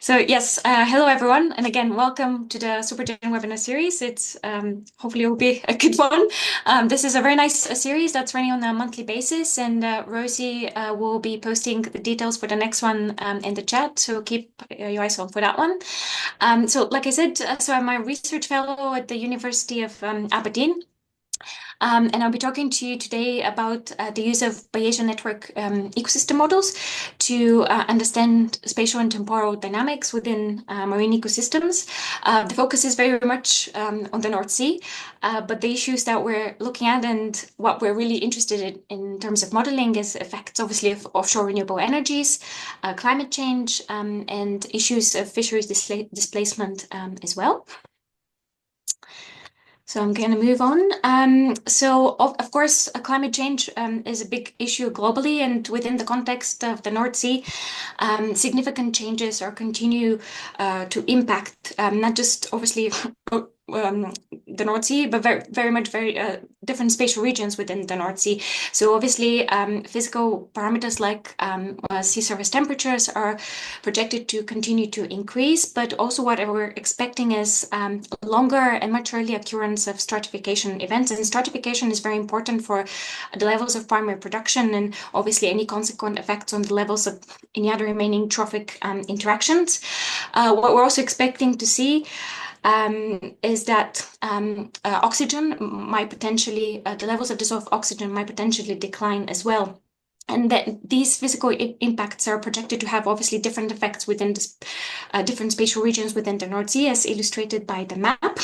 So yes, hello everyone, and again, welcome to the Supergen webinar series. It's hopefully it will be a good one. This is a very nice series that's running on a monthly basis, and Rosie will be posting the details for the next one in the chat. So keep your eyes on for that one. So like I said, so I'm a research fellow at the University of Aberdeen. And I'll be talking to you today about the use of Bayesian network ecosystem models to understand spatial and temporal dynamics within marine ecosystems. The focus is very much on the North Sea, but the issues that we're looking at and what we're really interested in terms of modeling is effects, obviously, of offshore renewable energies, climate change, and issues of fisheries displacement as well. So I'm going to move on. So of course, climate change is a big issue globally, and within the context of the North Sea, significant changes are continue to impact not just obviously the North Sea, but very much different spatial regions within the North Sea. So obviously, physical parameters like sea surface temperatures are projected to continue to increase, but also what we're expecting is longer and much earlier occurrence of stratification events. And stratification is very important for the levels of primary production and obviously any consequent effects on the levels of any other remaining trophic interactions. What we're also expecting to see is that oxygen might potentially, the levels of dissolved oxygen might potentially decline as well. And that these physical impacts are projected to have obviously different effects within different spatial regions within the North Sea, as illustrated by the map.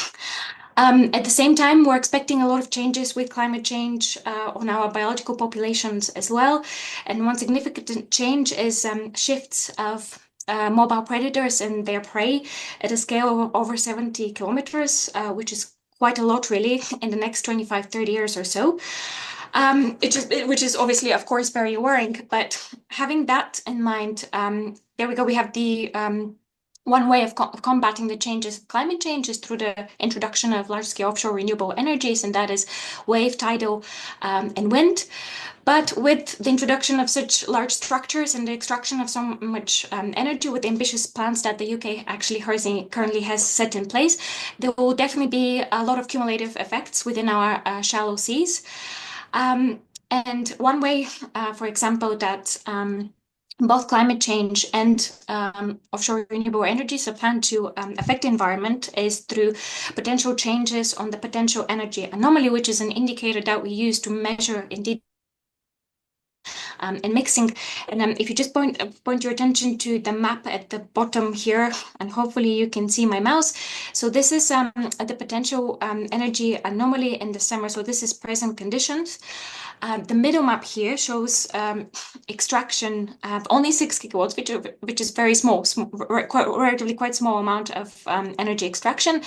At the same time, we're expecting a lot of changes with climate change on our biological populations as well. And one significant change is shifts of mobile predators and their prey at a scale of over 70 kilometers, which is quite a lot really in the next 25, 30 years or so. Which is obviously, of course, very worrying. But having that in mind, there we go. We have the one way of combating the changes of climate change is through the introduction of large-scale offshore renewable energies, and that is wave, tidal, and wind. But with the introduction of such large structures and the extraction of so much energy with ambitious plans that the UK actually currently has set in place, there will definitely be a lot of cumulative effects within our shallow seas. And one way, for example, that both climate change and offshore renewable energies are planned to affect the environment is through potential changes on the potential energy anomaly, which is an indicator that we use to measure indeed and mixing. And if you just point your attention to the map at the bottom here, and hopefully you can see my mouse. So this is the potential energy anomaly in the summer. So this is present conditions. The middle map here shows extraction of only 6 gigawatts, which is very small, relatively quite small amount of energy extraction,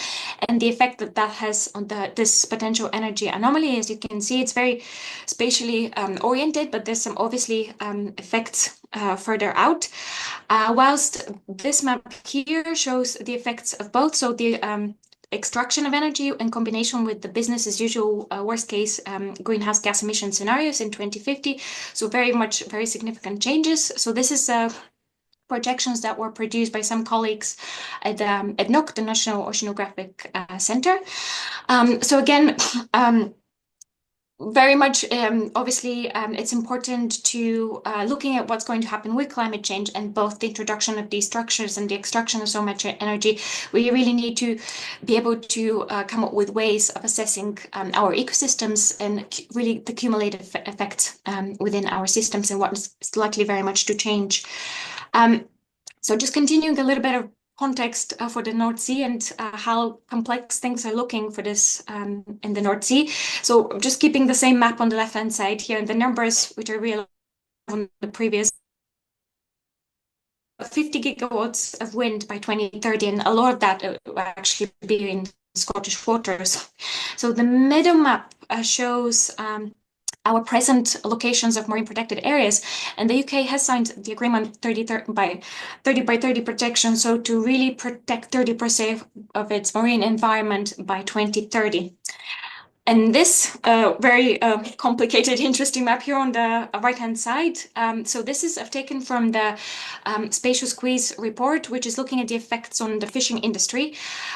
and the effect that that has on this potential energy anomaly. As you can see, it's very spatially oriented, but there's some obviously effects further out. Whilst this map here shows the effects of both, so the extraction of energy in combination with the business as usual worst case greenhouse gas emission scenarios in 2050. So very significant changes. So this is projections that were produced by some colleagues at NOC, the National Oceanographic Center. So again, very much, obviously, it's important to looking at what's going to happen with climate change and both the introduction of these structures and the extraction of so much energy. We really need to be able to come up with ways of assessing our ecosystems and really the cumulative effects within our systems and what is likely very much to change. So just continuing a little bit of context for the North Sea and how complex things are looking for this in the North Sea. So just keeping the same map on the left-hand side here, and the numbers which are real on the previous 50 gigawatts of wind by 2030, and a lot of that will actually be in Scottish waters. So the middle map shows our present locations of marine protected areas, and the UK has signed the agreement 30 by 30 protection, so to really protect 30% of its marine environment by 2030. And this very complicated, interesting map here on the right-hand side. So this is I've taken from the Spatial Squeeze report, which is looking at the effects on the fishing industry.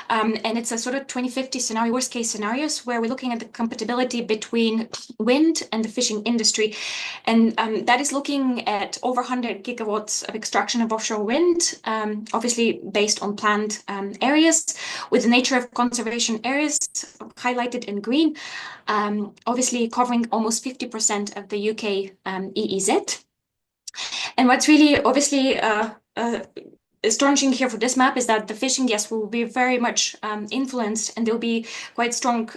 And it's a sort of 2050 scenario, worst case scenarios, where we're looking at the compatibility between wind and the fishing industry. And that is looking at over 100 gigawatts of extraction of offshore wind, obviously based on planned areas, with the nature of conservation areas highlighted in green, obviously covering almost 50% of the UK EEZ. And what's really obviously astonishing here for this map is that the fishing, yes, will be very much influenced, and there'll be quite strong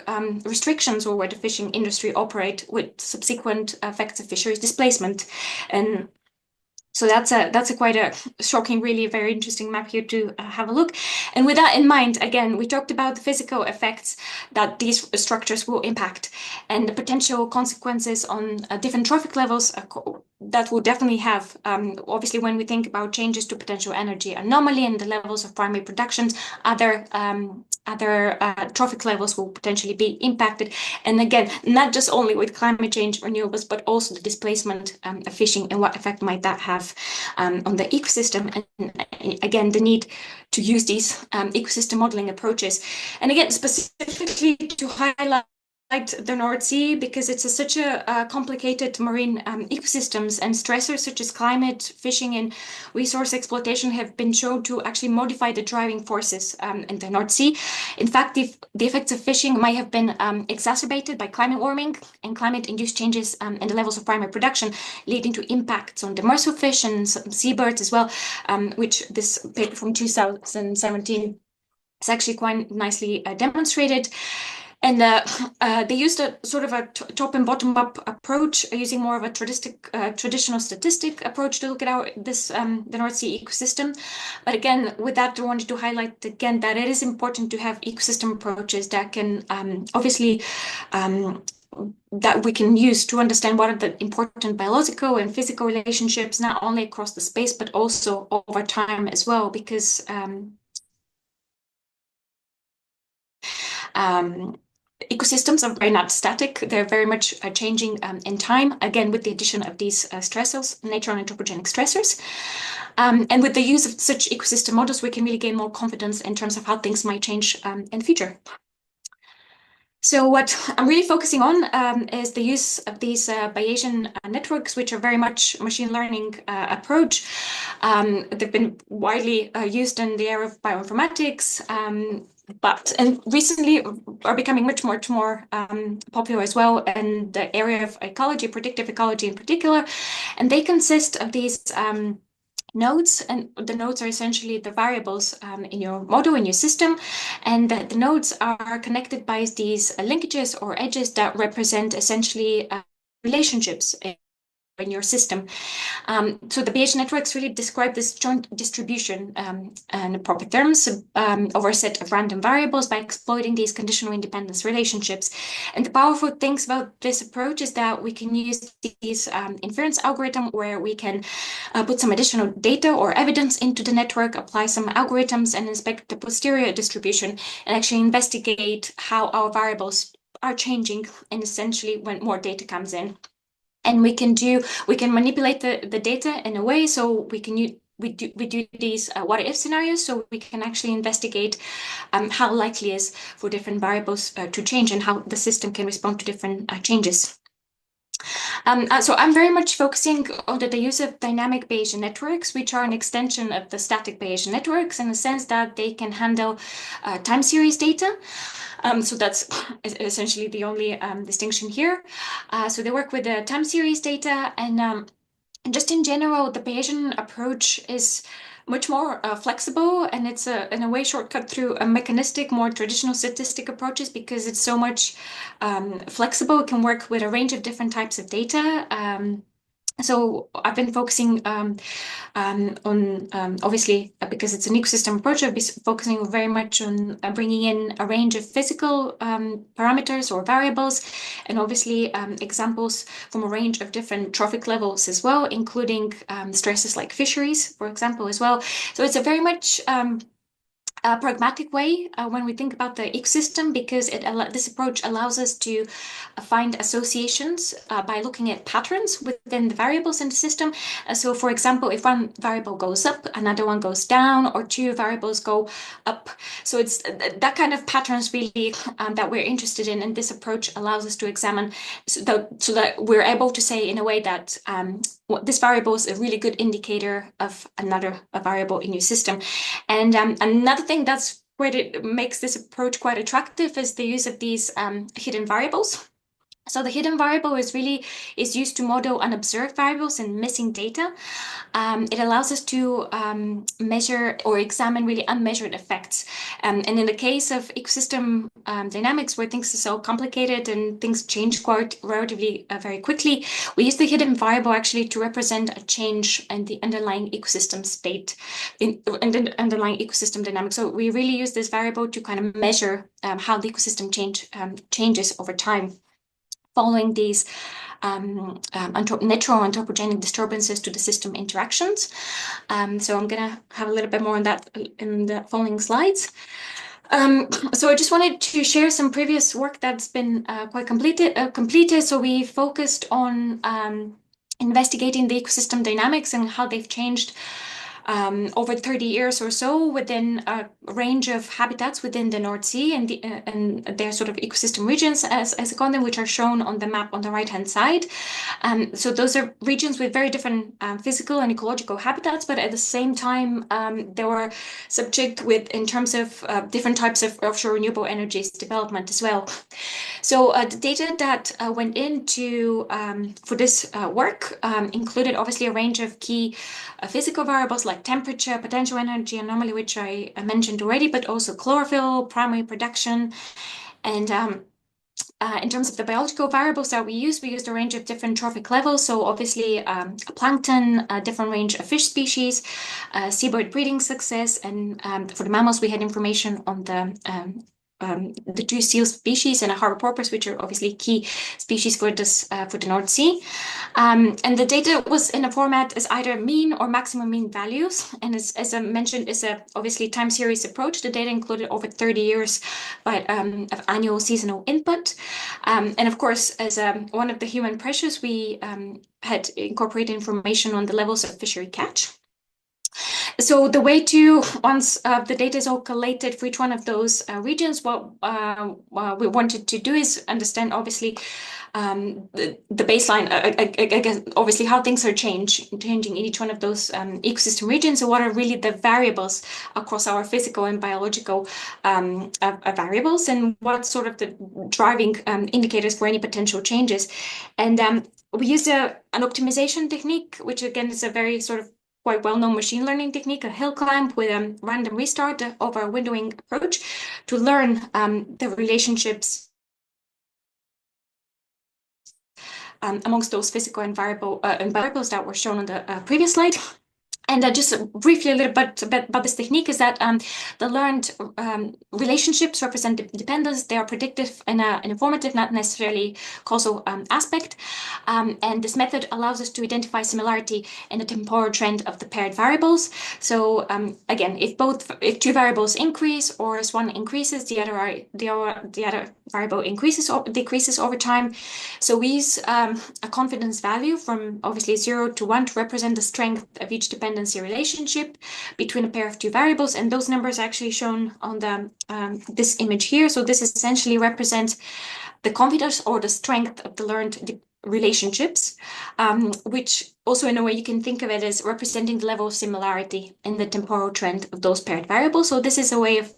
restrictions over where the fishing industry operate, with subsequent effects of fisheries displacement. And so that's a quite a shocking, really very interesting map here to have a look. And with that in mind, again, we talked about the physical effects that these structures will impact, and the potential consequences on different trophic levels that will definitely have. Obviously, when we think about changes to potential energy anomaly and the levels of primary productions, other trophic levels will potentially be impacted. And again, not just only with climate change renewables, but also the displacement of fishing and what effect might that have on the ecosystem. And again, the need to use these ecosystem modeling approaches. And again, specifically to highlight the North Sea, because it's such a complicated marine ecosystems, and stressors such as climate, fishing, and resource exploitation have been shown to actually modify the driving forces in the North Sea. In fact, the effects of fishing might have been exacerbated by climate warming and climate-induced changes in the levels of primary production, leading to impacts on demersal fish and seabirds as well, which this paper from 2017 is actually quite nicely demonstrated. And they used a sort of a top and bottom up approach, using more of a traditional statistic approach to look at the North Sea ecosystem. But again, with that, I wanted to highlight again that it is important to have ecosystem approaches that can obviously that we can use to understand what are the important biological and physical relationships, not only across the space, but also over time as well, because ecosystems are very not static. They're very much changing in time, again, with the addition of these stressors, natural and anthropogenic stressors. And with the use of such ecosystem models, we can really gain more confidence in terms of how things might change in the future. So what I'm really focusing on is the use of these Bayesian networks, which are very much machine learning approach. They've been widely used in the area of bioinformatics, and recently are becoming much more popular as well in the area of ecology, predictive ecology in particular. And they consist of these nodes, and the nodes are essentially the variables in your model, in your system, and the nodes are connected by these linkages or edges that represent essentially relationships in your system. So the Bayesian networks really describe this joint distribution in proper terms over a set of random variables by exploiting these conditional independence relationships. And the powerful things about this approach is that we can use these inference algorithm where we can put some additional data or evidence into the network, apply some algorithms, and inspect the posterior distribution, and actually investigate how our variables are changing, and essentially when more data comes in. And we can manipulate the data in a way so we do these what if scenarios, so we can actually investigate how likely it is for different variables to change and how the system can respond to different changes. So I'm very much focusing on the use of dynamic Bayesian networks, which are an extension of the static Bayesian networks in the sense that they can handle time series data. So that's essentially the only distinction here. So they work with the time series data, and just in general, the Bayesian approach is much more flexible, and it's in a way shortcut through a mechanistic, more traditional statistic approaches, because it's so much flexible. It can work with a range of different types of data. So I've been focusing on obviously, because it's an ecosystem approach, I've been focusing very much on bringing in a range of physical parameters or variables, and obviously examples from a range of different trophic levels as well, including stresses like fisheries, for example, as well. So it's a very much pragmatic way when we think about the ecosystem, because this approach allows us to find associations by looking at patterns within the variables in the system. So, for example, if one variable goes up, another one goes down, or two variables go up. So it's that kind of patterns really that we're interested in, and this approach allows us to examine so that we're able to say in a way that this variable is a really good indicator of another variable in your system. And another thing that's what it makes this approach quite attractive is the use of these hidden variables. So the hidden variable is used to model unobserved variables and missing data. It allows us to measure or examine really unmeasured effects. And in the case of ecosystem dynamics, where things are so complicated and things change quite relatively very quickly, we use the hidden variable actually to represent a change in the underlying ecosystem state, in the underlying ecosystem dynamics. So we really use this variable to kind of measure how the ecosystem changes over time, following these natural anthropogenic disturbances to the system interactions. So I'm going to have a little bit more on that in the following slides. So I just wanted to share some previous work that's been quite completed. So we focused on investigating the ecosystem dynamics and how they've changed over 30 years or so within a range of habitats within the North Sea and their sort of ecosystem regions, as I call them, which are shown on the map on the right-hand side. So those are regions with very different physical and ecological habitats, but at the same time, they were subject in terms of different types of offshore renewable energies development as well. So the data that went into for this work included obviously a range of key physical variables like temperature, potential energy anomaly, which I mentioned already, but also chlorophyll, primary production. And in terms of the biological variables that we used a range of different trophic levels. So obviously plankton, a different range of fish species, seabird breeding success, and for the mammals, we had information on the two seal species and a harbor porpoise, which are obviously key species for the North Sea. And the data was in a format as either mean or maximum mean values. And as I mentioned, is a obviously time series approach. The data included over 30 years of annual seasonal input. And of course, as one of the human pressures, we had incorporated information on the levels of fishery catch. So the way to, once the data is all collated for each one of those regions, what we wanted to do is understand, obviously, the baseline, I guess, obviously, how things are changing in each one of those ecosystem regions. So what are really the variables across our physical and biological variables, and what sort of the driving indicators for any potential changes. And we used an optimization technique, which again is a very sort of quite well-known machine learning technique, a hill climb with a random restart over a windowing approach to learn the relationships amongst those physical and variables that were shown on the previous slide. And just briefly a little bit about this technique is that the learned relationships represent dependence. They are predictive in an informative, not necessarily causal aspect. And this method allows us to identify similarity in the temporal trend of the paired variables. So again, if two variables increase or as one increases, the other variable increases or decreases over time. So we use a confidence value from obviously 0 to 1 to represent the strength of each dependency relationship between a pair of two variables, and those numbers are actually shown on the this image here. So this essentially represents the confidence or the strength of the learned relationships, which also in a way you can think of it as representing the level of similarity in the temporal trend of those paired variables. So this is a way of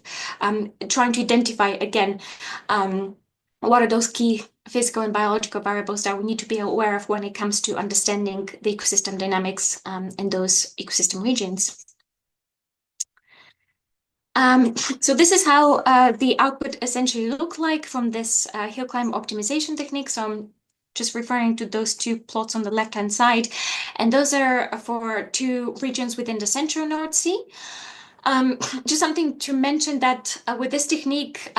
trying to identify again what are those key physical and biological variables that we need to be aware of when it comes to understanding the ecosystem dynamics in those ecosystem regions. So this is how the output essentially looked like from this hill climb optimization technique. So I'm just referring to those two plots on the left-hand side. And those are for two regions within the central North Sea. Just something to mention that with this technique,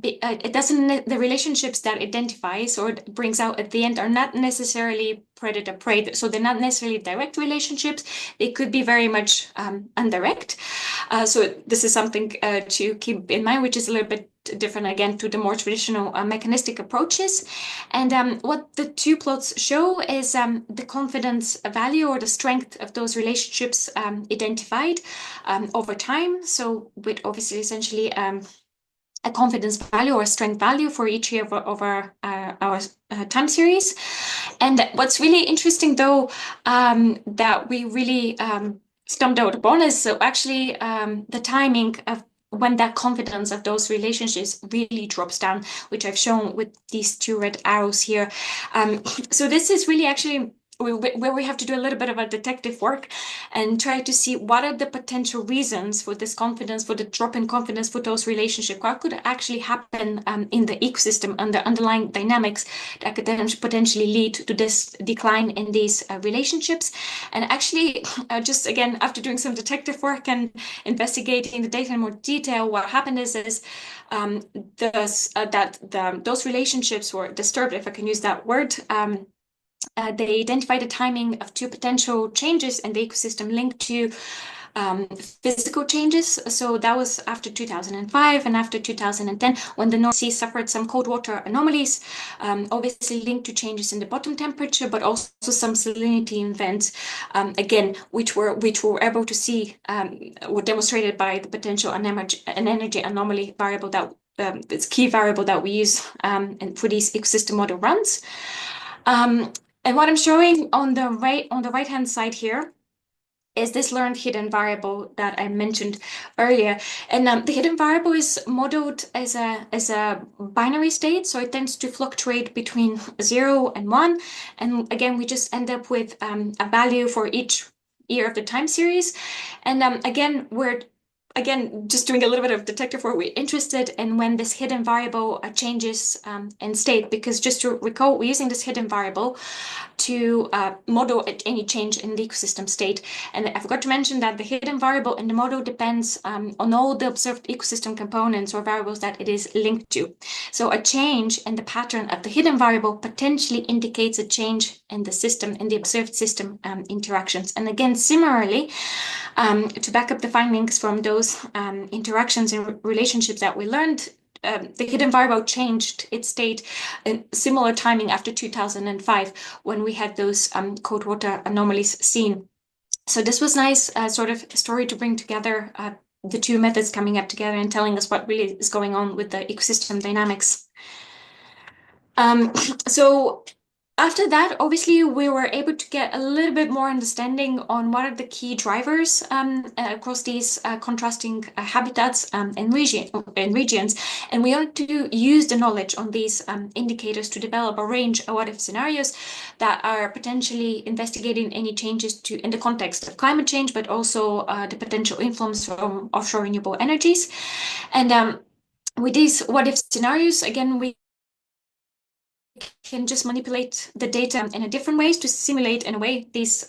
it doesn't, the relationships that identifies or brings out at the end are not necessarily predator prey. So they're not necessarily direct relationships. They could be very much indirect. So this is something to keep in mind, which is a little bit different again to the more traditional mechanistic approaches. And what the two plots show is the confidence value or the strength of those relationships identified over time. So with obviously essentially a confidence value or a strength value for each year of our time series. And what's really interesting, though, that we really stumped out upon is so actually the timing of when that confidence of those relationships really drops down, which I've shown with these two red arrows here. So this is really actually where we have to do a little bit of a detective work and try to see what are the potential reasons for this confidence, for the drop in confidence for those relationships. What could actually happen in the ecosystem and the underlying dynamics that could then potentially lead to this decline in these relationships. And actually, just again, after doing some detective work and investigating the data in more detail, what happened is those relationships were disturbed, if I can use that word. They identified the timing of two potential changes in the ecosystem linked to physical changes. So that was after 2005 and after 2010, when the North Sea suffered some cold water anomalies, obviously linked to changes in the bottom temperature, but also some salinity events, again, which were able to see, were demonstrated by the potential an energy anomaly variable that it's key variable that we use and for these ecosystem model runs. And what I'm showing on the right hand side here is this learned hidden variable that I mentioned earlier. And the hidden variable is modeled as a binary state, so it tends to fluctuate between 0 and 1. And again, we just end up with a value for each year of the time series. And again, we're just doing a little bit of detective work. We're interested in when this hidden variable changes in state, because just to recall, we're using this hidden variable to model any change in the ecosystem state. And I forgot to mention that the hidden variable in the model depends on all the observed ecosystem components or variables that it is linked to. So a change in the pattern of the hidden variable potentially indicates a change in the system, in the observed system interactions. And again, similarly, to back up the findings from those interactions and relationships that we learned, the hidden variable changed its state in similar timing after 2005 when we had those cold water anomalies seen. So this was nice sort of story to bring together the two methods coming up together and telling us what really is going on with the ecosystem dynamics. So after that, obviously, we were able to get a little bit more understanding on what are the key drivers across these contrasting habitats and regions. And we wanted to use the knowledge on these indicators to develop a range of what-if scenarios that are potentially investigating any changes in the context of climate change, but also the potential influence from offshore renewable energies. And with these what-if scenarios, again, we can just manipulate the data in a different ways to simulate in a way these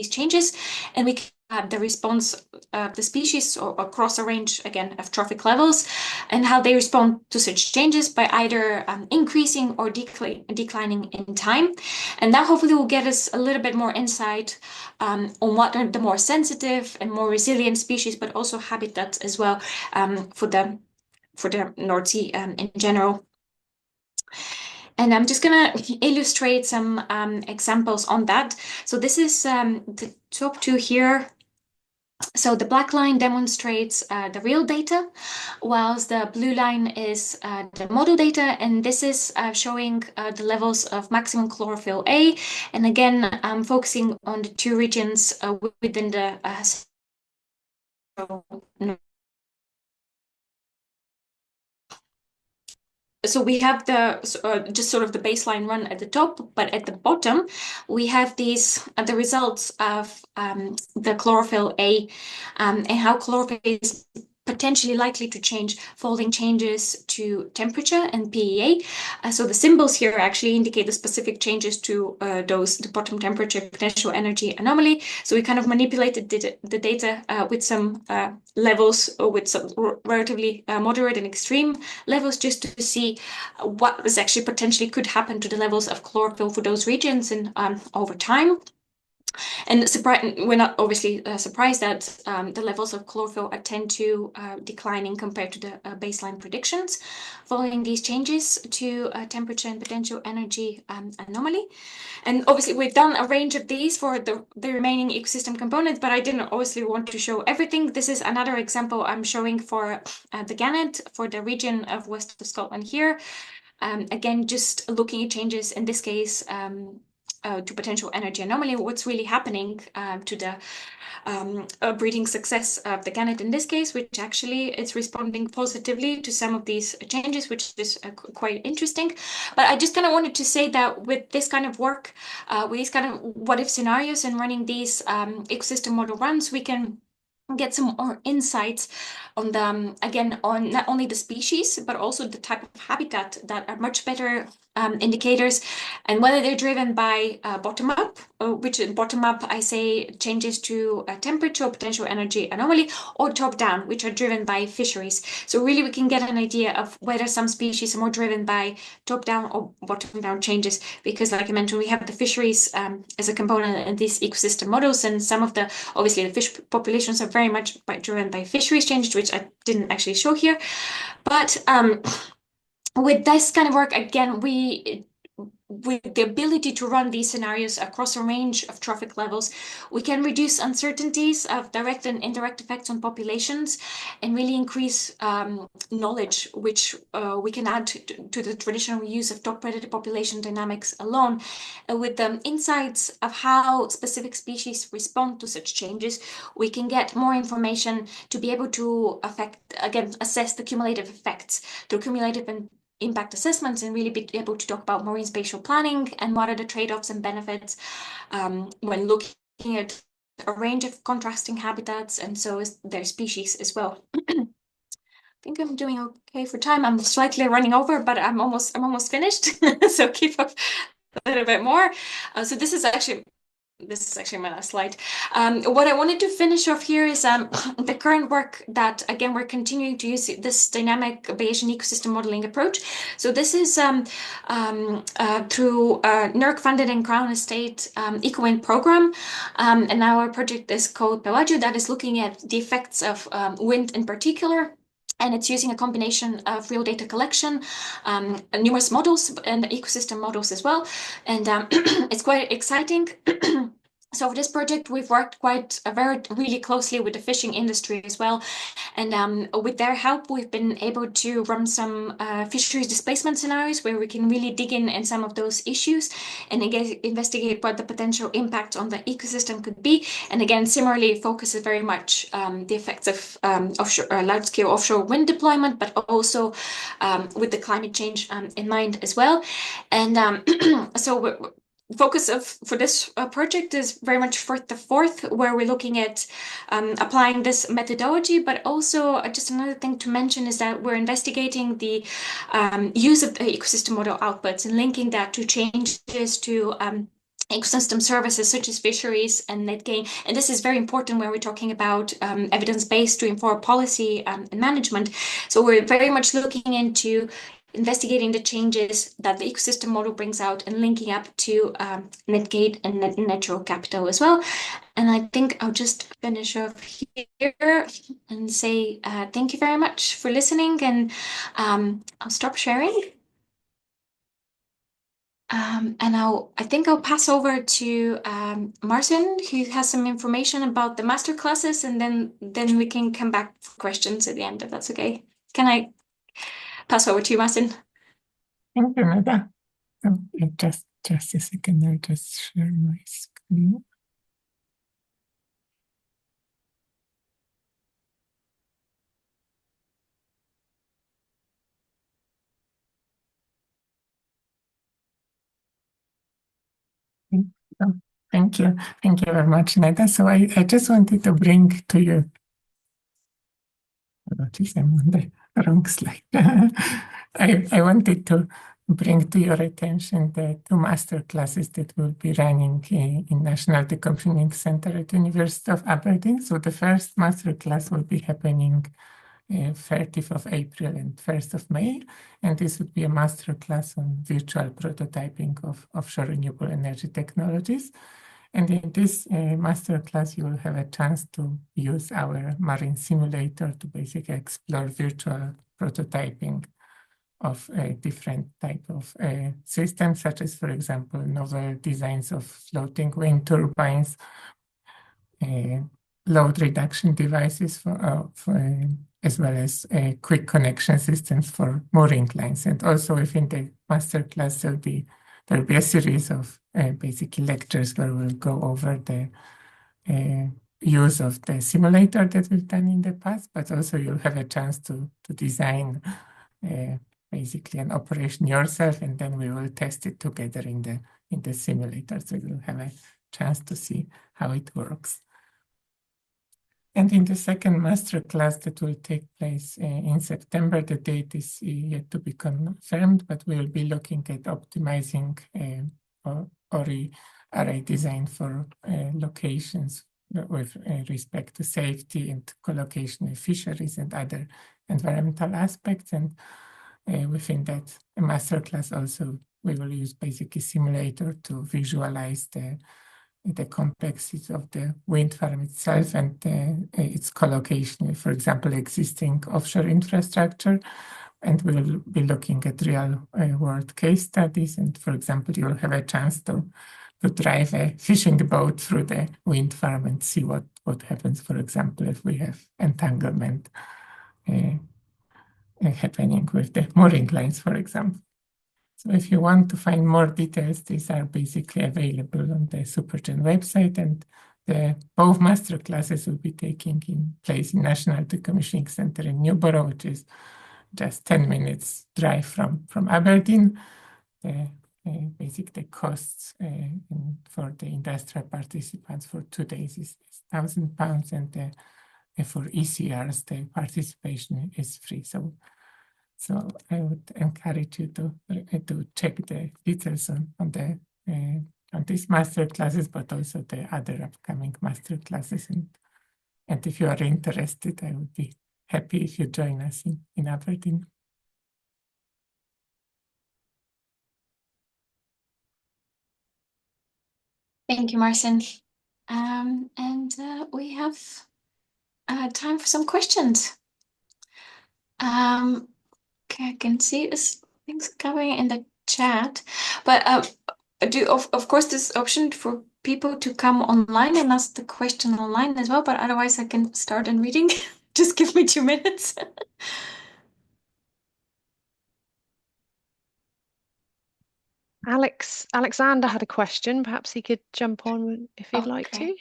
changes, and we can have the response of the species or across a range again of trophic levels and how they respond to such changes by either increasing or declining in time. And that hopefully will get us a little bit more insight on what are the more sensitive and more resilient species, but also habitats as well for the North Sea in general. And I'm just going to illustrate some examples on that. So this is the top two here. So the black line demonstrates the real data, whilst the blue line is the model data. And this is showing the levels of maximum chlorophyll A. And again, I'm focusing on the two regions within the so we have the just sort of the baseline run at the top, but at the bottom we have these the results of the chlorophyll A and how chlorophyll is potentially likely to change following changes to temperature and PEA. So the symbols here actually indicate the specific changes to the bottom temperature potential energy anomaly. So we kind of manipulated the data with some levels, or with some relatively moderate and extreme levels, just to see what was actually potentially could happen to the levels of chlorophyll for those regions and over time. And we're not obviously surprised that the levels of chlorophyll tend to declining compared to the baseline predictions following these changes to temperature and potential energy anomaly. And obviously we've done a range of these for the remaining ecosystem components, but I didn't obviously want to show everything. This is another example I'm showing for the gannet for the region of west of Scotland here. Again, just looking at changes in this case to potential energy anomaly, what's really happening to the breeding success of the gannet in this case, which actually is responding positively to some of these changes, which is quite interesting. But I just kind of wanted to say that with this kind of work, with these kind of what if scenarios and running these ecosystem model runs, we can get some more insights on the again on not only the species but also the type of habitat that are much better indicators, and whether they're driven by bottom up, which bottom up I say changes to temperature or potential energy anomaly, or top down, which are driven by fisheries. So really we can get an idea of whether some species are more driven by top down or bottom down changes, because like I mentioned, we have the fisheries as a component in these ecosystem models, and some of the obviously the fish populations are very much driven by fisheries changes, which I didn't actually show here. But with this kind of work, again, with the ability to run these scenarios across a range of trophic levels, we can reduce uncertainties of direct and indirect effects on populations and really increase knowledge, which we can add to the traditional use of top predator population dynamics alone. With the insights of how specific species respond to such changes, we can get more information to be able to assess the cumulative effects through cumulative and impact assessments, and really be able to talk about marine spatial planning and what are the trade-offs and benefits when looking at a range of contrasting habitats, and so is their species as well. I think I'm doing okay for time. I'm slightly running over, but I'm almost finished. So keep up a little bit more. So this is actually my last slide. What I wanted to finish off here is the current work that, again, we're continuing to use this dynamic Bayesian ecosystem modeling approach. So this is through NERC-funded and Crown Estate EcoWind program. And our project is called Pelagio, that is looking at the effects of wind in particular. And it's using a combination of real data collection, numerous models, and ecosystem models as well. And it's quite exciting. So for this project, we've worked really closely with the fishing industry as well. And with their help, we've been able to run some fisheries displacement scenarios where we can really dig in some of those issues and again, investigate what the potential impact on the ecosystem could be. And again, similarly, focuses very much the effects of offshore, large-scale offshore wind deployment, but also with the climate change in mind as well. And so focus for this project is very much fourth, where we're looking at applying this methodology, but also just another thing to mention is that we're investigating the use of the ecosystem model outputs and linking that to changes to ecosystem services such as fisheries and net gain. And this is very important when we're talking about evidence-based to inform policy and management. So we're very much looking into investigating the changes that the ecosystem model brings out and linking up to net gain and net natural capital as well. And I think I'll just finish off here and say thank you very much for listening, and I'll stop sharing. And I think I'll pass over to Martin, who has some information about the master classes, and then we can come back for questions at the end, if that's okay. Can I pass over to you, Martin? Thank you, Nada. Just a second, I'll just share my screen. Thank you very much, Nada. So I just wanted to bring to you apologies, I'm on the wrong slide. I wanted to bring to your attention the two master classes that will be running in National Decommissioning Center at University of Aberdeen. So the first master class will be happening 30th of April and 1st of May. And this would be a master class on virtual prototyping of offshore renewable energy technologies. And in this master class, you will have a chance to use our marine simulator to basically explore virtual prototyping of a different type of systems, such as, for example, novel designs of floating wind turbines, load reduction devices as well as quick connection systems for mooring lines. And also within the master class, there'll be a series of basically lectures where we'll go over the use of the simulator that we've done in the past, but also you'll have a chance to design basically an operation yourself, and then we will test it together in the simulator. So you'll have a chance to see how it works. And in the second master class that will take place in September, the date is yet to be confirmed, but we'll be looking at optimizing array design for locations with respect to safety and collocation of fisheries and other environmental aspects. And within that masterclass also, we will use basically simulator to visualize the complexity of the wind farm itself and its collocation with, for example, existing offshore infrastructure. And we'll be looking at real world case studies. And for example, you'll have a chance to drive a fishing boat through the wind farm and see what happens, for example, if we have entanglement happening with the mooring lines, for example. So if you want to find more details, these are basically available on the Supergen website, and both master classes will be taking place in National Decommissioning Center in Newborough, which is just 10 minutes drive from Aberdeen. The costs for the industrial participants for 2 days is £1,000, and for ECRs, the participation is free. So I would encourage you to check the details on these master classes, but also the other upcoming master classes. And if you are interested, I would be happy if you join us in Aberdeen. Thank you, Marcin. And we have time for some questions. Okay, I can see things coming in the chat, but of course there's option for people to come online and ask the question online as well. But otherwise, I can start in reading. Just give me 2 minutes. Alexander had a question. Perhaps he could jump on if he'd like to.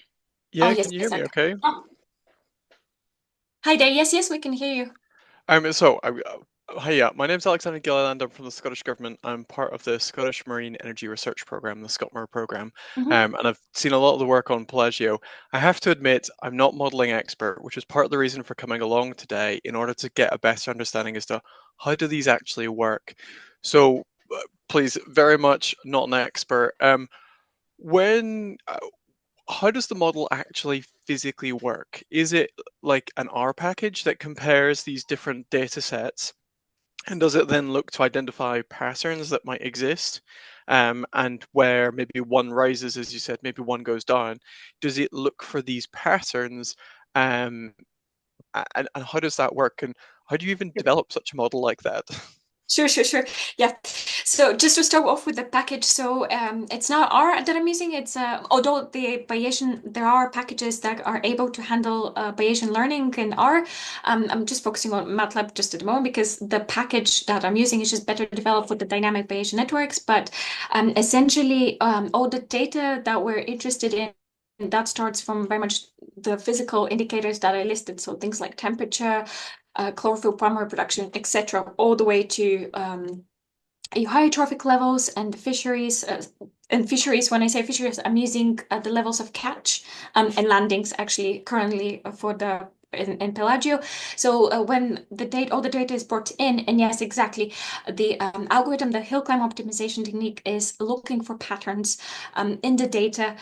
Yeah, yes, can you hear me okay? Hi there. Yes, we can hear you. Hi, my name's Alexander Gilliland. I'm from the Scottish Government. I'm part of the Scottish Marine Energy Research Programme, the ScotMER programme, and I've seen a lot of the work on Pelagio. I have to admit, I'm not modelling expert, which is part of the reason for coming along today, in order to get a better understanding as to how do these actually work. So please, very much not an expert. How does the model actually physically work? Is it like an R package that compares these different data sets? And does it then look to identify patterns that might exist? And where maybe one rises, as you said, maybe one goes down. Does it look for these patterns? And how does that work? And how do you even develop such a model like that? Sure. Yeah. So just to start off with the package, so it's not R that I'm using. It's although the Bayesian, there are packages that are able to handle Bayesian learning in R. I'm just focusing on MATLAB just at the moment because the package that I'm using is just better developed for the dynamic Bayesian networks. But essentially, all the data that we're interested in, that starts from very much the physical indicators that I listed. So things like temperature, chlorophyll primary production, etc., all the way to eutrophic levels and fisheries. And fisheries, when I say fisheries, I'm using the levels of catch and landings actually currently for the in Pelagio. So when all the data is brought in, and yes, exactly, the algorithm, the hill climb optimization technique, is looking for patterns in the data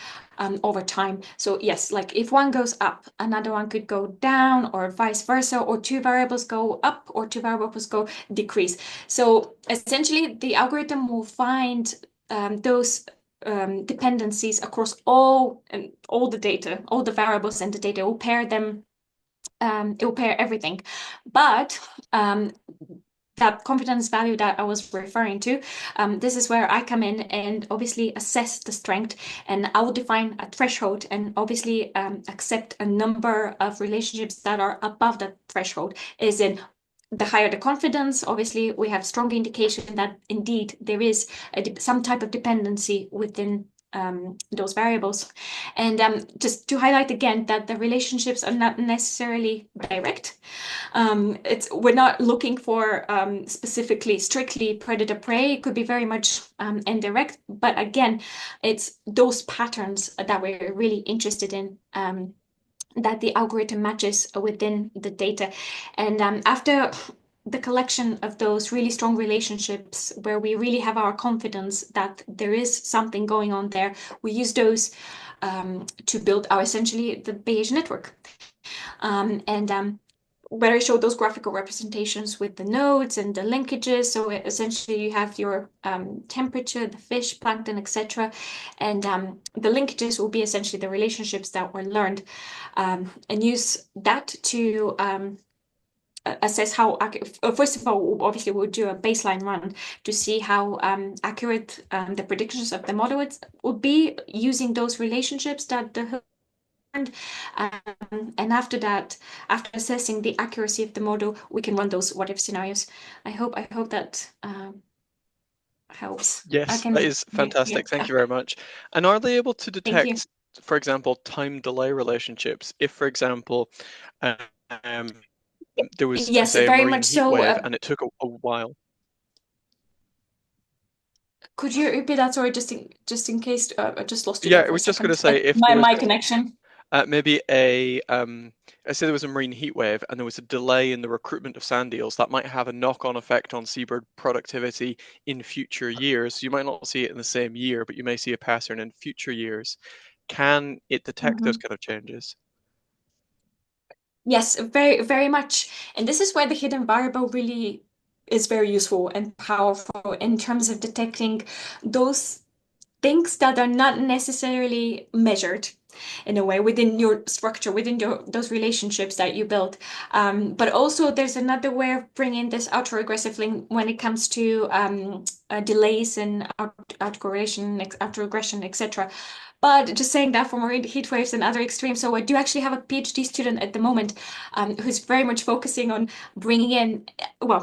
over time. So yes, like if one goes up, another one could go down, or vice versa, or two variables go up or two variables go decrease. So essentially, the algorithm will find those dependencies across all the data, all the variables and the data. It will pair them. It will pair everything, but that confidence value that I was referring to, this is where I come in and obviously assess the strength, and I will define a threshold and obviously accept a number of relationships that are above that threshold. Is in the higher the confidence, obviously we have strong indication that indeed there is some type of dependency within those variables. And just to highlight again that the relationships are not necessarily direct. We're not looking for specifically strictly predator-prey. It could be very much indirect, but again, it's those patterns that we're really interested in, that the algorithm matches within the data. And after the collection of those really strong relationships where we really have our confidence that there is something going on there, we use those to build our essentially the Bayesian network. Where I showed those graphical representations with the nodes and the linkages. So essentially you have your temperature, the fish, plankton, etc. And the linkages will be essentially the relationships that were learned, and use that to assess how accurate. First of all, obviously we'll do a baseline run to see how accurate the predictions of the model would be using those relationships that the and after that, after assessing the accuracy of the model, we can run those what if scenarios. I hope that helps. Yes, that is fantastic. Thank you very much. And are they able to detect, for example, time delay relationships? If, for example, there was, yes, say, a very marine much heat so. wave and it took a while. Could you repeat that? Sorry, just in case I just lost you. Yeah, there for I was a just second. going to say, if my connection. Maybe I say there was a marine heat wave and there was a delay in the recruitment of sand eels, that might have a knock-on effect on seabird productivity in future years. You might not see it in the same year, but you may see a pattern in future years. Can it detect those kind of changes? Yes, very, very much. And this is where the hidden variable really is very useful and powerful in terms of detecting those things that are not necessarily measured in a way within your structure, within those relationships that you build. But also there's another way of bringing this autoregressive link when it comes to delays and autoregression, etc. But just saying that for marine heat waves and other extremes. So I do actually have a PhD student at the moment who's very much focusing on bringing in,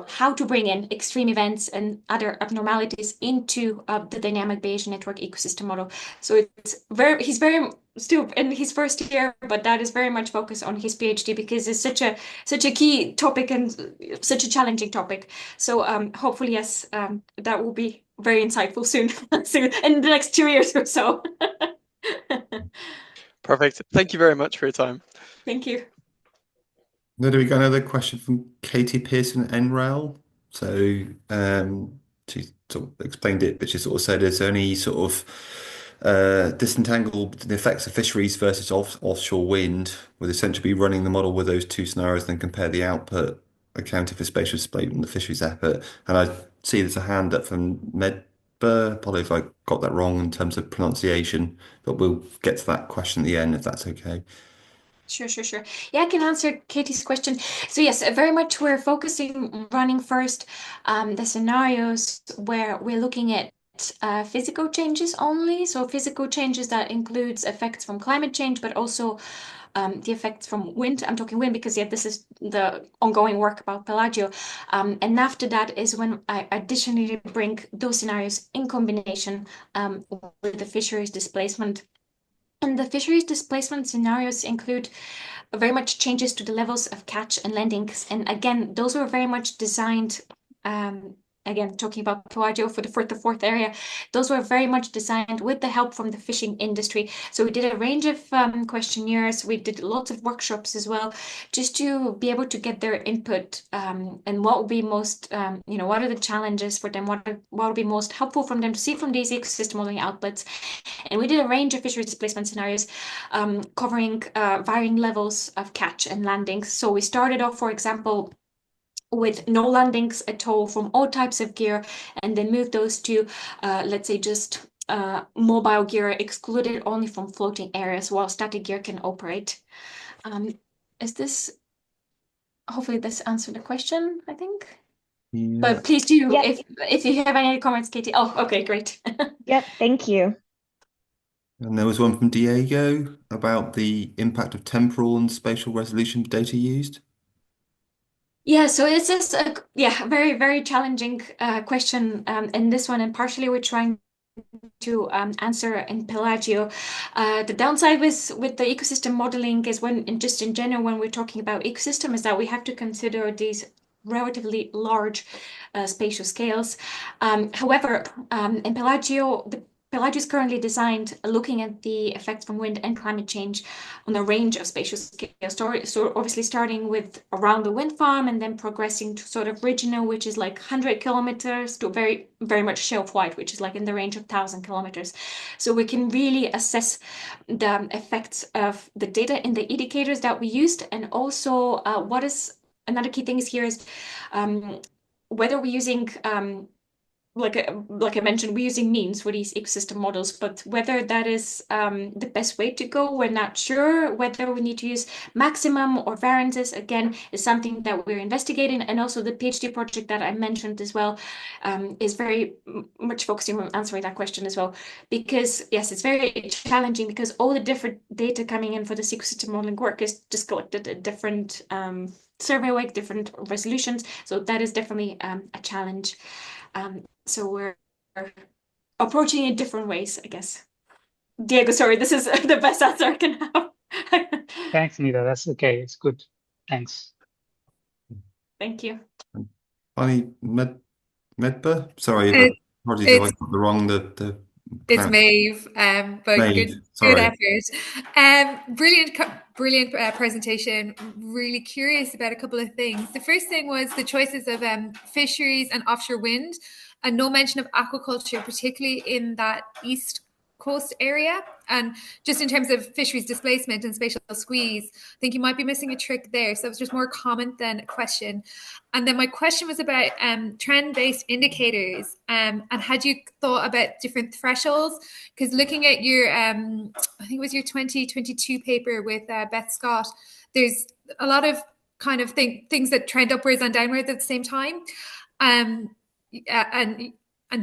how to bring in extreme events and other abnormalities into the dynamic Bayesian network ecosystem model. So he's very still in his first year, but that is very much focused on his PhD because it's such a key topic and such a challenging topic. So hopefully, yes, that will be very insightful soon in the next 2 years or so. Perfect. Thank you very much for your time. Thank you. Now, do we got another question from Katie Pearson NREL? So she sort of explained it, but she sort of said, is there any sort of disentangle the effects of fisheries versus offshore wind, would essentially be running the model with those two scenarios, then compare the output accounting for spatial displacement and the fisheries output? And I see there's a hand up from Medber. Probably if I got that wrong in terms of pronunciation, but we'll get to that question at the end if that's okay. Sure. Yeah, I can answer Katie's question. So yes, very much we're focusing running first the scenarios where we're looking at physical changes only. So physical changes that includes effects from climate change, but also the effects from wind. I'm talking wind because this is the ongoing work about Pelagio. And after that is when I additionally bring those scenarios in combination with the fisheries displacement. And the fisheries displacement scenarios include very much changes to the levels of catch and landings. And again, those were very much designed again, talking about Pelagio for the fourth area, those were very much designed with the help from the fishing industry. So we did a range of questionnaires. We did lots of workshops as well, just to be able to get their input, and what would be most, what are the challenges for them? What would be most helpful from them to see from these ecosystem modeling outlets? And we did a range of fisheries displacement scenarios, covering varying levels of catch and landings. So we started off, for example, with no landings at all from all types of gear, and then moved those to, let's say, just mobile gear excluded only from floating areas while static gear can operate. Hopefully this answered the question, I think. Yeah. But please do, Yep. if you have any comments, Katie. Oh, okay, great. Yep, thank you. And there was one from Diego about the impact of temporal and spatial resolution data used. Yeah, so it's just a very, very challenging question in this one, and partially we're trying to answer in Pelagio. The downside with the ecosystem modeling is just in general, when we're talking about ecosystem, is that we have to consider these relatively large spatial scales. However, in Pelagio, Pelagio is currently designed looking at the effects from wind and climate change on a range of spatial scales. So obviously starting with around the wind farm and then progressing to sort of regional, which is like 100 kilometers, to very, very much shelf-wide, which is like in the range of 1,000 kilometers. So we can really assess the effects of the data in the indicators that we used. And also what is another key thing is here is whether we're using like I mentioned, we're using means for these ecosystem models, but whether that is the best way to go, we're not sure. Whether we need to use maximum or variances, again, is something that we're investigating. And also the PhD project that I mentioned as well is very much focusing on answering that question as well. Because yes, it's very challenging because all the different data coming in for this ecosystem modeling work is just collected at different survey weight, different resolutions. So that is definitely a challenge. So we're approaching it different ways, I guess. Diego, sorry, this is the best answer I can have. Thanks, Nita. That's okay. It's good. Thanks. Thank you. Finally, Medba? Sorry, apologies if I got the wrong. It's Maeve, but Maeve, good sorry. effort. Brilliant presentation. Really curious about a couple of things. The first thing was the choices of fisheries and offshore wind, and no mention of aquaculture, particularly in that east coast area. And just in terms of fisheries displacement and spatial squeeze, I think you might be missing a trick there. So it was just more a comment than a question. And then my question was about trend-based indicators, and had you thought about different thresholds? Because looking at your, I think it was your 2022 paper with Beth Scott, there's a lot of kind of things that trend upwards and downwards at the same time. And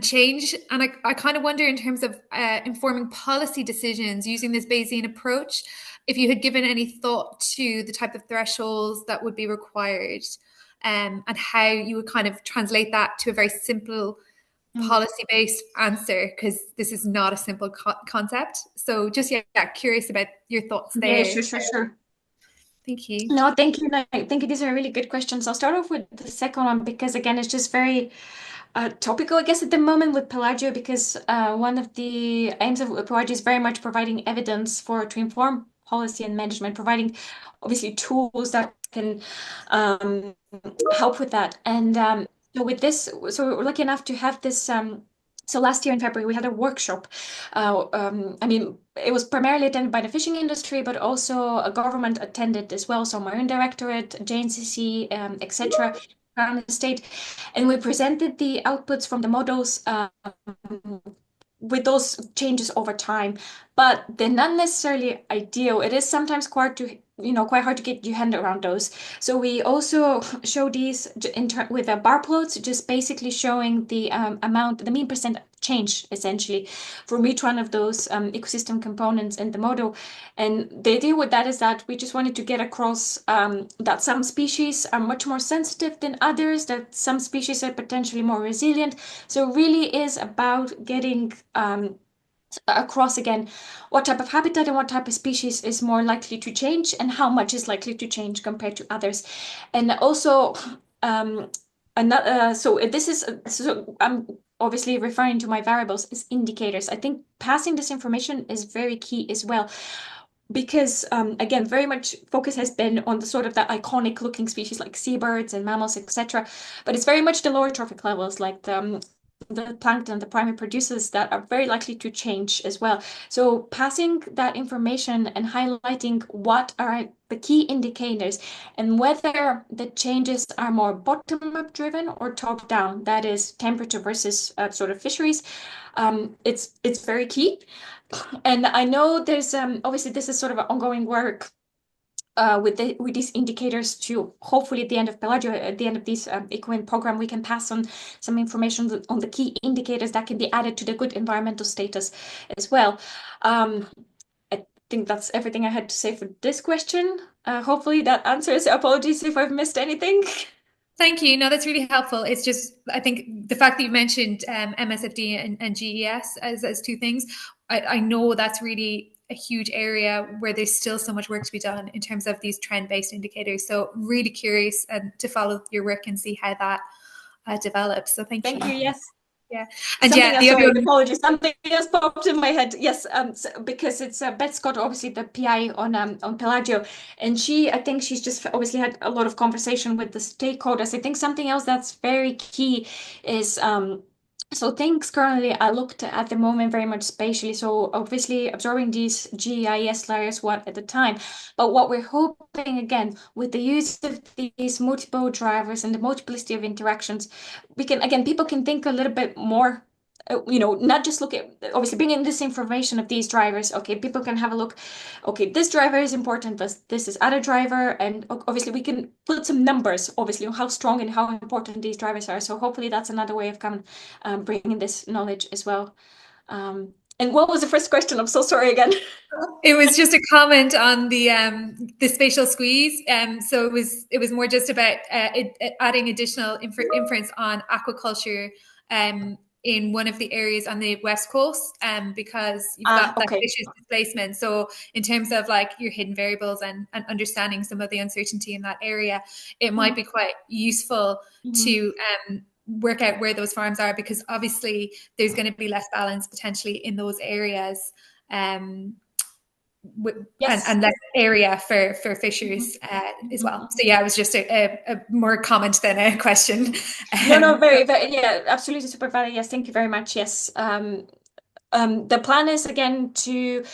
change. And I kind of wonder, in terms of informing policy decisions using this Bayesian approach, if you had given any thought to the type of thresholds that would be required, and how you would kind of translate that to a very simple policy-based answer, because this is not a simple concept. So just curious about your thoughts there. Yeah, sure. Thank you. No, thank you. No, thank you. These are really good questions. I'll start off with the second one because, again, it's just very topical, I guess, at the moment with Pelagio, because one of the aims of Pelagio is very much providing evidence to inform policy and management, providing obviously tools that can help with that. And so with this, so we're lucky enough to have this. So last year in February, we had a workshop. I mean, it was primarily attended by the fishing industry, but also a government attended as well. So Marine Directorate, JNCC, etc. around the state, and we presented the outputs from the models with those changes over time, but they're not necessarily ideal. It is sometimes quite hard to get your hand around those. So we also show these with bar plots, just basically showing the the mean percent change essentially from each one of those ecosystem components in the model. And the idea with that is that we just wanted to get across that some species are much more sensitive than others, that some species are potentially more resilient. So it really is about getting across, again, what type of habitat and what type of species is more likely to change and how much is likely to change compared to others. And also so this is so I'm obviously referring to my variables as indicators. I think passing this information is very key as well, because again, very much focus has been on the sort of that iconic looking species like seabirds and mammals, etc. But it's very much the lower trophic levels, like the plankton, the primary producers, that are very likely to change as well. So passing that information and highlighting what are the key indicators and whether the changes are more bottom-up driven or top-down, that is temperature versus sort of fisheries, it's very key. And I know there's obviously this is sort of an ongoing work with these indicators to hopefully at the end of Pelagio, at the end of this EcoWind program, we can pass on some information on the key indicators that can be added to the good environmental status as well. I think that's everything I had to say for this question. Hopefully that answers. Apologies if I've missed anything. Thank you. No, that's really helpful. It's just, I think the fact that you mentioned MSFD and GES as two things, I know that's really a huge area where there's still so much work to be done in terms of these trend-based indicators. So really curious to follow your work and see how that develops. So thank you. Thank you. Yes. Yeah. And something yeah, else, the sorry, other apologies. Something else popped in my head. Yes, because it's Beth Scott, obviously the PI on Pelagio, and I think she's just obviously had a lot of conversation with the stakeholders. I think something else that's very key is so things currently I looked at the moment very much spatially. So obviously absorbing these GIS layers one at a time. But what we're hoping again with the use of these multiple drivers and the multiplicity of interactions, we can again people can think a little bit more. Not just look at obviously bringing this information of these drivers. Okay, people can have a look. Okay, this driver is important. This is other driver, and obviously we can put some numbers, obviously, on how strong and how important these drivers are. So hopefully that's another way of bringing this knowledge as well. And what was the first question? I'm so sorry again. It was just a comment on the spatial squeeze. So it was more just about adding additional inference on aquaculture in one of the areas on the west coast, because you've got that fishes displacement. So in terms of like your hidden variables and understanding some of the uncertainty in that area, it might be quite useful to work out where those farms are, because obviously there's going to be less balance potentially in those areas. Yes. And less area for fishers as well. So yeah, it was just a more comment than a question. No, very, very, yeah, absolutely super valid. Yes, thank you very much. Yes. The plan is again to,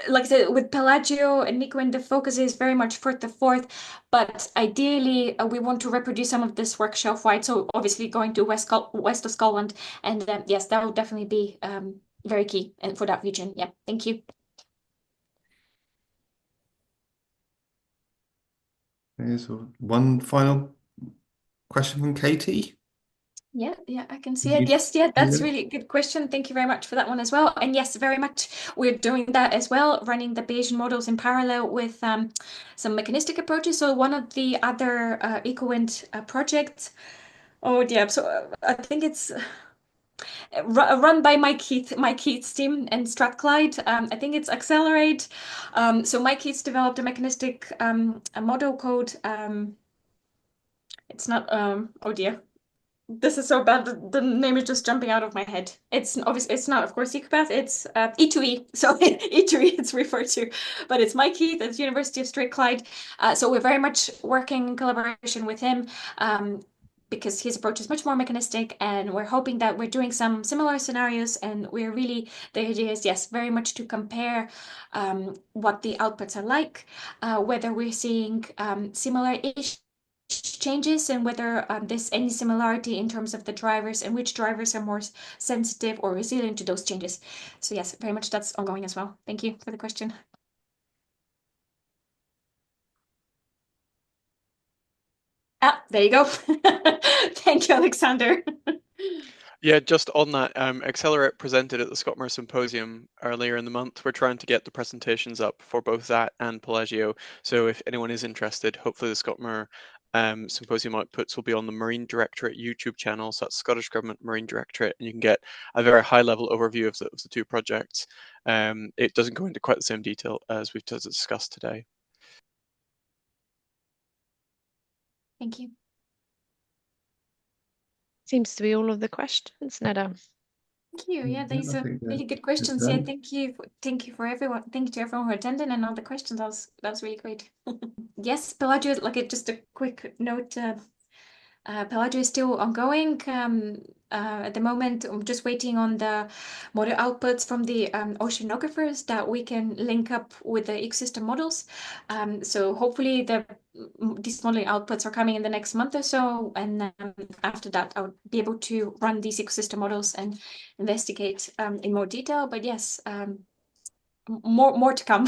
like I said, with Pelagio and EcoWind, the focus is very much first to fourth, but ideally we want to reproduce some of this work shelf-wide. So obviously going to west of Scotland, and yes, that will definitely be very key and for that region. Yeah, thank you. So one final question from Katie. Yeah, I can see it. Yes, that's really a good question. Thank you very much for that one as well. And yes, very much we're doing that as well, running the Bayesian models in parallel with some mechanistic approaches. So one of the other EcoWind projects, so I think it's run by Mike Heath's team and Strathclyde. I think it's Accelerate. So Mike Heath's developed a mechanistic a model called it's not oh dear. This is so bad. The name is just jumping out of my head. It's obviously it's not, of course, Ecopath. It's E2E. So E2E it's referred to, but it's Mike Heath at the University of Strathclyde. So we're very much working in collaboration with him because his approach is much more mechanistic, and we're hoping that we're doing some similar scenarios. And we're really the idea is yes, very much to compare what the outputs are like, whether we're seeing similar-ish changes and whether there's any similarity in terms of the drivers and which drivers are more sensitive or resilient to those changes. So yes, very much that's ongoing as well. Thank you for the question. There you go. Thank you, Alexander. Yeah, just on that, Accelerate presented at the Scotmore Symposium earlier in the month. We're trying to get the presentations up for both that and Pelagio. So if anyone is interested, hopefully the Scotmore Symposium outputs will be on the Marine Directorate YouTube channel. So that's Scottish Government Marine Directorate, and you can get a very high-level overview of the two projects. It doesn't go into quite the same detail as we've just discussed today. Thank you. Seems to be all of the questions, Neda. Thank you. Yeah, these I are think really good that's questions. Yeah, done. thank you for everyone. Thank you to everyone who attended and all the questions. That was really great. Yes, Pelagio, just a quick note. Pelagio is still ongoing. At the moment, I'm just waiting on the model outputs from the oceanographers that we can link up with the ecosystem models. So hopefully these modeling outputs are coming in the next month or so, and after that, I'll be able to run these ecosystem models and investigate in more detail. But yes, more to come.